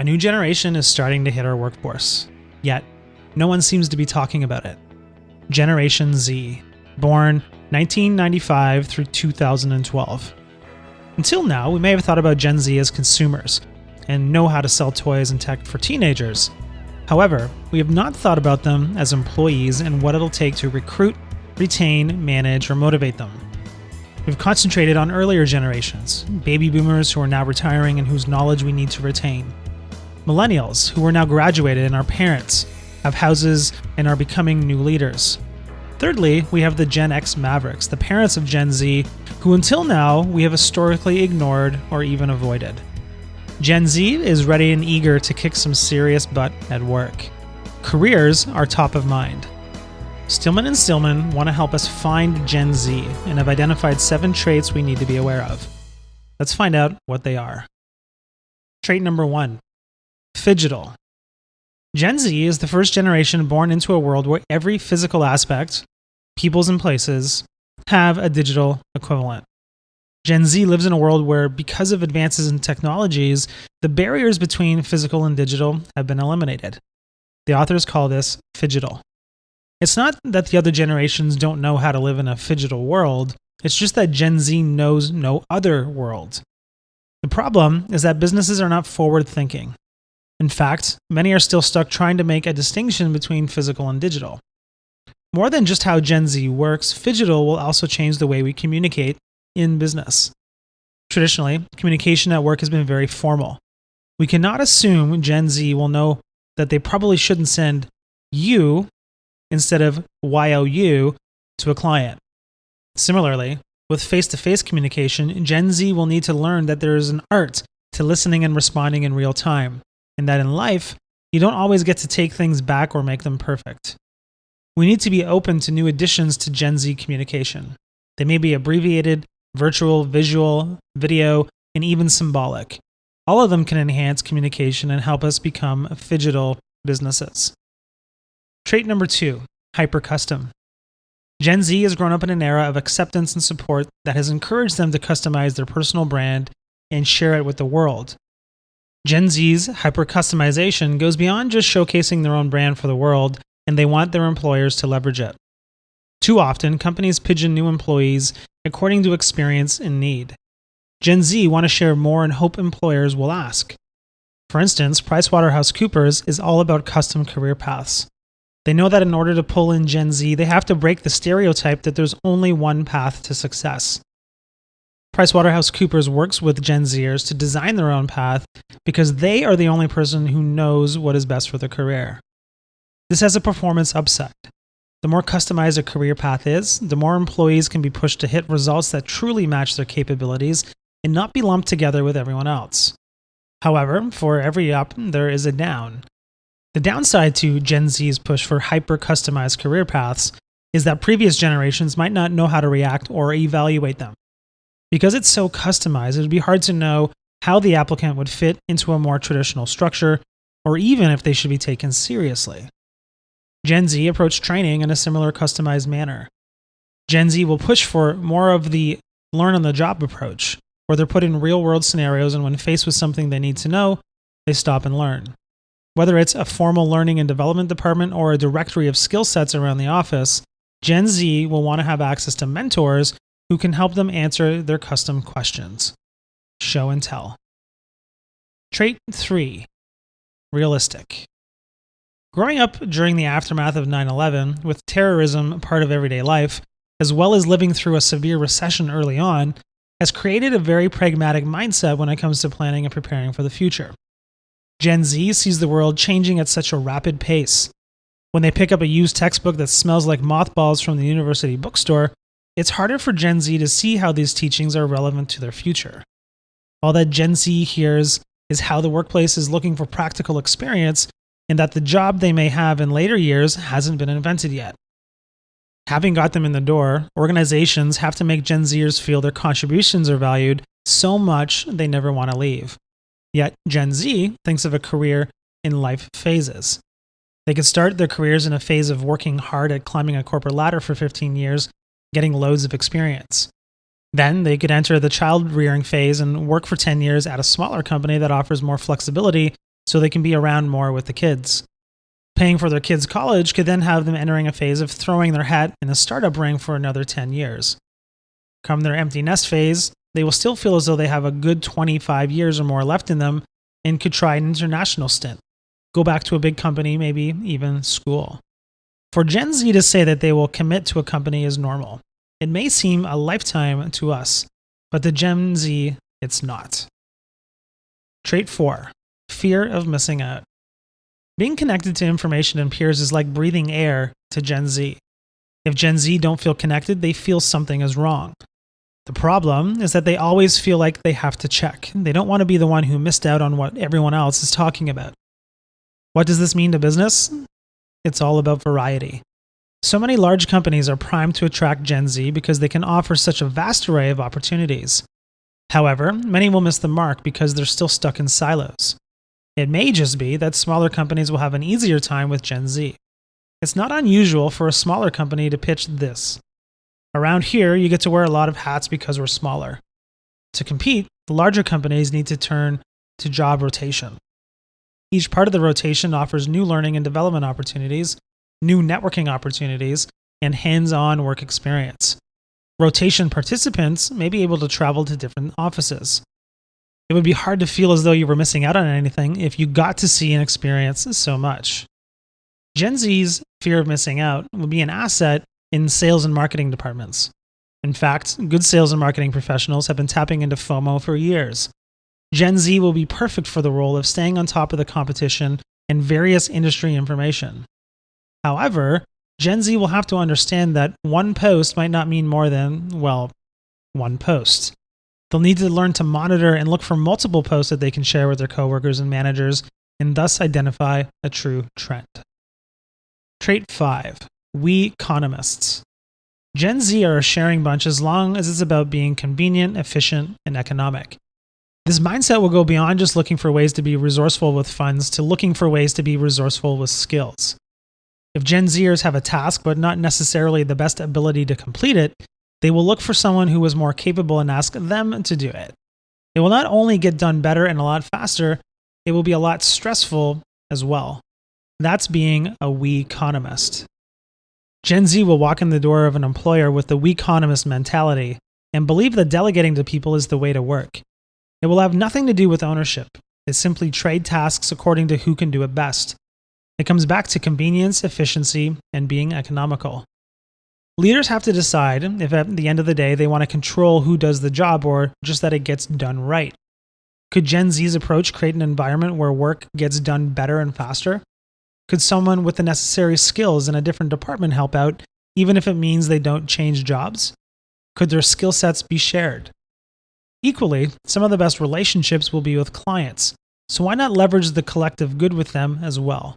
A new generation is starting to hit our workforce, yet no one seems to be talking about it. Generation Z, born 1995 through 2012. Until now, we may have thought about Gen Z as consumers and know how to sell toys and tech for teenagers. However, we have not thought about them as employees and what it'll take to recruit, retain, manage, or motivate them. We've concentrated on earlier generations, baby boomers who are now retiring and whose knowledge we need to retain. Millennials, who are now graduated and are parents, have houses, and are becoming new leaders. Thirdly, we have the Gen X mavericks, the parents of Gen Z, who until now we have historically ignored or even avoided. Gen Z is ready and eager to kick some serious butt at work. Careers are top of mind. Stillman and Stillman want to help us find Gen Z and have identified 7 traits we need to be aware of. Let's find out what they are. Trait number 1. Phigital. Gen Z is the first generation born into a world where every physical aspect, peoples and places, have a digital equivalent. Gen Z lives in a world where, because of advances in technologies, the barriers between physical and digital have been eliminated. The authors call this phigital. It's not that the other generations don't know how to live in a phigital world, it's just that Gen Z knows no other world. The problem is that businesses are not forward-thinking. In fact, many are still stuck trying to make a distinction between physical and digital. More than just how Gen Z works, phigital will also change the way we communicate in business. Traditionally, communication at work has been very formal. We cannot assume Gen Z will know that they probably shouldn't send you instead of YOU to a client. Similarly, with face-to-face communication, Gen Z will need to learn that there is an art to listening and responding in real time, and that in life, you don't always get to take things back or make them perfect. We need to be open to new additions to Gen Z communication. They may be abbreviated, virtual, visual, video, and even symbolic. All of them can enhance communication and help us become phigital businesses. Trait number 2, hyper-custom. Gen Z has grown up in an era of acceptance and support that has encouraged them to customize their personal brand and share it with the world. Gen Z's hyper-customization goes beyond just showcasing their own brand for the world, and they want their employers to leverage it. Too often, companies pigeon new employees according to experience and need. Gen Z want to share more and hope employers will ask. For instance, PricewaterhouseCoopers is all about custom career paths. They know that in order to pull in Gen Z, they have to break the stereotype that there's only one path to success. PricewaterhouseCoopers works with Gen Zers to design their own path because they are the only person who knows what is best for their career. This has a performance upside. The more customized a career path is, the more employees can be pushed to hit results that truly match their capabilities and not be lumped together with everyone else. However, for every up, there is a down. The downside to Gen Z's push for hyper-customized career paths is that previous generations might not know how to react or evaluate them. Because it's so customized, it would be hard to know how the applicant would fit into a more traditional structure, or even if they should be taken seriously. Gen Z approach training in a similar customized manner. Gen Z will push for more of the learn-on-the-job approach, where they're put in real-world scenarios and when faced with something they need to know, they stop and learn. Whether it's a formal learning and development department or a directory of skill sets around the office, Gen Z will want to have access to mentors who can help them answer their custom questions. Show and tell. Trait 3. Realistic. Growing up during the aftermath of 9/11, with terrorism part of everyday life, as well as living through a severe recession early on, has created a very pragmatic mindset when it comes to planning and preparing for the future. Gen Z sees the world changing at such a rapid pace. When they pick up a used textbook that smells like mothballs from the university bookstore, it's harder for Gen Z to see how these teachings are relevant to their future. All that Gen Z hears is how the workplace is looking for practical experience and that the job they may have in later years hasn't been invented yet. Having got them in the door, organizations have to make Gen Zers feel their contributions are valued so much they never want to leave. Yet Gen Z thinks of a career in life phases. They could start their careers in a phase of working hard at climbing a corporate ladder for 15 years, getting loads of experience. Then they could enter the child rearing phase and work for 10 years at a smaller company that offers more flexibility so they can be around more with the kids. Paying for their kids' college could then have them entering a phase of throwing their hat in the startup ring for another 10 years. Come their empty nest phase, they will still feel as though they have a good 25 years or more left in them and could try an international stint, go back to a big company, maybe even school. For Gen Z to say that they will commit to a company is normal. It may seem a lifetime to us, but to Gen Z, it's not. Trait 4. Fear of missing out. Being connected to information and peers is like breathing air to Gen Z. If Gen Z don't feel connected, they feel something is wrong. The problem is that they always feel like they have to check. They don't want to be the one who missed out on what everyone else is talking about. What does this mean to business? It's all about variety. So many large companies are primed to attract Gen Z because they can offer such a vast array of opportunities. However, many will miss the mark because they're still stuck in silos. It may just be that smaller companies will have an easier time with Gen Z. It's not unusual for a smaller company to pitch this. Around here, you get to wear a lot of hats because we're smaller. To compete, the larger companies need to turn to job rotation. Each part of the rotation offers new learning and development opportunities, new networking opportunities, and hands-on work experience. Rotation participants may be able to travel to different offices. It would be hard to feel as though you were missing out on anything if you got to see and experience so much. Gen Z's fear of missing out will be an asset in sales and marketing departments. In fact, good sales and marketing professionals have been tapping into FOMO for years. Gen Z will be perfect for the role of staying on top of the competition and various industry information. However, Gen Z will have to understand that one post might not mean more than, well, one post. They'll need to learn to monitor and look for multiple posts that they can share with their coworkers and managers, and thus identify a true trend. Trait 5. Weconomists. Gen Z are a sharing bunch as long as it's about being convenient, efficient, and economic. This mindset will go beyond just looking for ways to be resourceful with funds to looking for ways to be resourceful with skills. If Gen Zers have a task but not necessarily the best ability to complete it, they will look for someone who is more capable and ask them to do it. It will not only get done better and a lot faster, it will be a lot stressful as well. That's being a weconomist. Gen Z will walk in the door of an employer with the weconomist mentality and believe that delegating to people is the way to work. It will have nothing to do with ownership. They simply trade tasks according to who can do it best. It comes back to convenience, efficiency, and being economical. Leaders have to decide if at the end of the day they want to control who does the job or just that it gets done right. Could Gen Z's approach create an environment where work gets done better and faster? Could someone with the necessary skills in a different department help out, even if it means they don't change jobs? Could their skill sets be shared? Equally, some of the best relationships will be with clients, so why not leverage the collective good with them as well?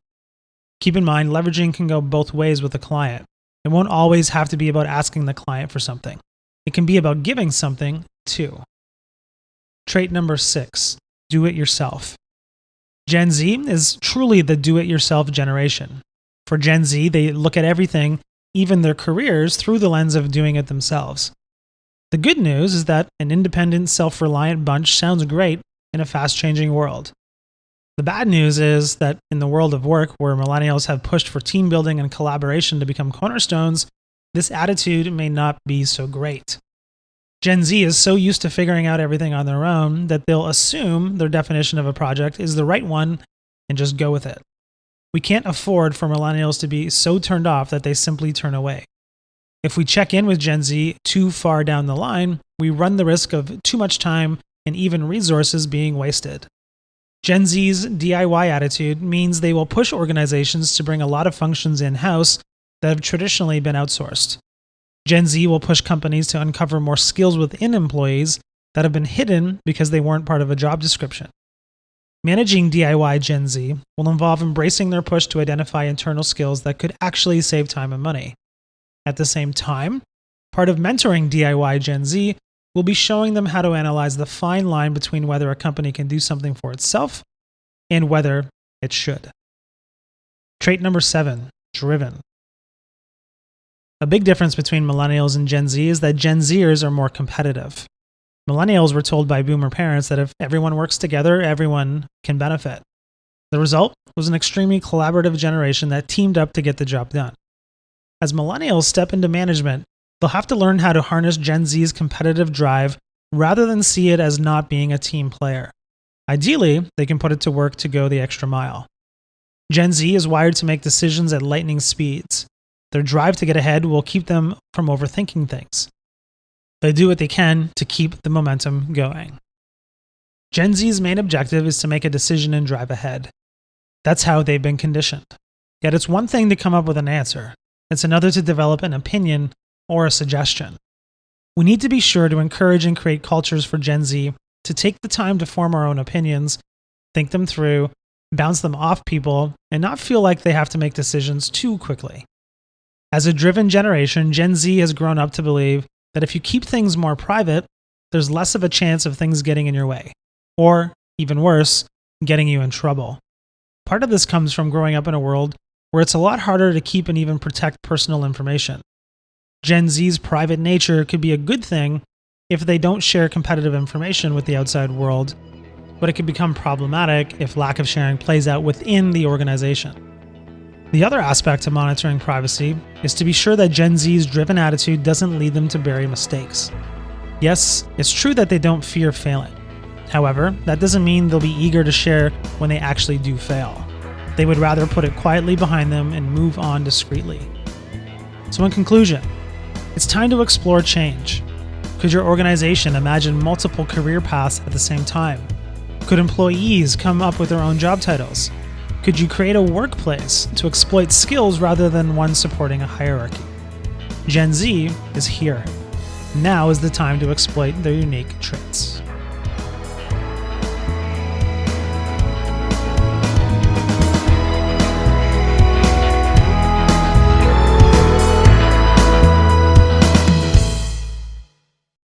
Keep in mind, leveraging can go both ways with a client. It won't always have to be about asking the client for something. It can be about giving something too. Trait number 6, do it yourself. Gen Z is truly the do-it-yourself generation. For Gen Z, they look at everything, even their careers, through the lens of doing it themselves. The good news is that an independent, self-reliant bunch sounds great in a fast-changing world. The bad news is that in the world of work, where millennials have pushed for team building and collaboration to become cornerstones, this attitude may not be so great. Gen Z is so used to figuring out everything on their own that they'll assume their definition of a project is the right one and just go with it. We can't afford for millennials to be so turned off that they simply turn away. If we check in with Gen Z too far down the line, we run the risk of too much time and even resources being wasted. Gen Z's DIY attitude means they will push organizations to bring a lot of functions in-house that have traditionally been outsourced. Gen Z will push companies to uncover more skills within employees that have been hidden because they weren't part of a job description. Managing DIY Gen Z will involve embracing their push to identify internal skills that could actually save time and money. At the same time, part of mentoring DIY Gen Z will be showing them how to analyze the fine line between whether a company can do something for itself and whether it should. Trait number 7, driven. A big difference between millennials and Gen Z is that Gen Zers are more competitive. Millennials were told by boomer parents that if everyone works together, everyone can benefit. The result was an extremely collaborative generation that teamed up to get the job done. As millennials step into management, they'll have to learn how to harness Gen Z's competitive drive rather than see it as not being a team player. Ideally, they can put it to work to go the extra mile. Gen Z is wired to make decisions at lightning speeds. Their drive to get ahead will keep them from overthinking things. They do what they can to keep the momentum going. Gen Z's main objective is to make a decision and drive ahead. That's how they've been conditioned. Yet it's one thing to come up with an answer. It's another to develop an opinion or a suggestion. We need to be sure to encourage and create cultures for Gen Z to take the time to form our own opinions, think them through, bounce them off people, and not feel like they have to make decisions too quickly. As a driven generation, Gen Z has grown up to believe that if you keep things more private, there's less of a chance of things getting in your way, or, even worse, getting you in trouble. Part of this comes from growing up in a world where it's a lot harder to keep and even protect personal information. Gen Z's private nature could be a good thing if they don't share competitive information with the outside world, but it could become problematic if lack of sharing plays out within the organization. The other aspect of monitoring privacy is to be sure that Gen Z's driven attitude doesn't lead them to bury mistakes. Yes, it's true that they don't fear failing. However, that doesn't mean they'll be eager to share when they actually do fail. They would rather put it quietly behind them and move on discreetly. So in conclusion, it's time to explore change. Could your organization imagine multiple career paths at the same time? Could employees come up with their own job titles? Could you create a workplace to exploit skills rather than one supporting a hierarchy? Gen Z is here. Now is the time to exploit their unique traits.